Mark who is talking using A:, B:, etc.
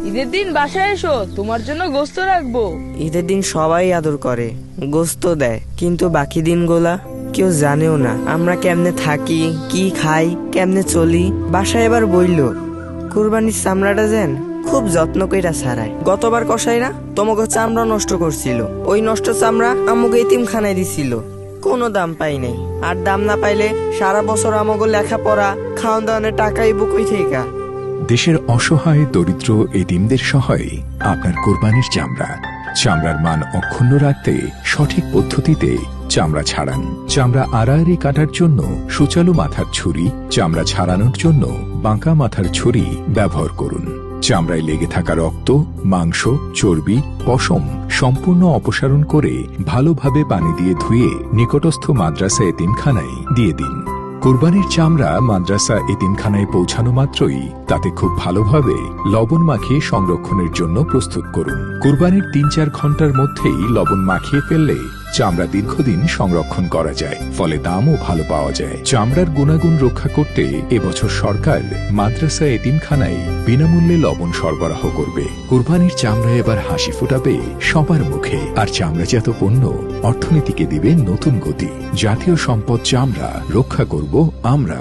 A: ঈদের দিন বাসায় এসো, তোমার জন্য গোস্ত রাখবো।
B: ঈদের দিন সবাই আদর করে, গোস্ত দেয়, কিন্তু বাকি দিনগুলা কেউ জানেও না আমরা কেমনে থাকি, কি খাই, কেমনে চলি। বাসায় এবার বইল কুরবানির চামড়াটা যেন খুব যত্ন কইরা ছাড়ায়। গতবার কষাইরা তোমাকে চামড়া নষ্ট করছিল, ওই নষ্ট চামড়া আমাকে এতিমখানায় দিছিল, কোনো দাম পাই নাই। আর দাম না পাইলে সারা বছর আমাকে লেখাপড়া খাওয়ান দাওয়ানের টাকাই বুকই থেকে।
C: দেশের অসহায় দরিদ্র এতিমদের সহায় আপনার কোরবানির চামড়ার মান অক্ষুণ্ণ রাখতে সঠিক পদ্ধতিতে চামড়া ছাড়ান। চামড়া আড়াআড়ি কাটার জন্য সুচালু মাথার ছুরি, চামড়া ছাড়ানোর জন্য বাঁকা মাথার ছুরি ব্যবহার করুন। চামড়ায় লেগে থাকা রক্ত, মাংস, চর্বি, পশম সম্পূর্ণ অপসারণ করে ভালোভাবে পানি দিয়ে ধুয়ে নিকটস্থ মাদ্রাসা এতিমখানায় দিয়ে দিন। কোরবানির চামড়া মাদ্রাসা এতিমখানায় পৌঁছানো মাত্রই তাতে খুব ভালোভাবে লবণ মাখিয়ে সংরক্ষণের জন্য প্রস্তুত করুন। কোরবানির ৩-৪ ঘন্টার মধ্যেই লবণ মাখিয়ে ফেললে চামড়া দীর্ঘদিন সংরক্ষণ করা যায়, ফলে দামও ভালো পাওয়া যায়। চামড়ার গুণাগুণ রক্ষা করতে এবছর সরকার মাদ্রাসা এতিমখানায় বিনামূল্যে লবণ সরবরাহ করবে। কোরবানির চামড়া এবার হাসি ফোটাবে সবার মুখে, আর চামড়াজাত পণ্য অর্থনীতিকে দিবে নতুন গতি। জাতীয় সম্পদ চামড়া রক্ষা করব আমরা।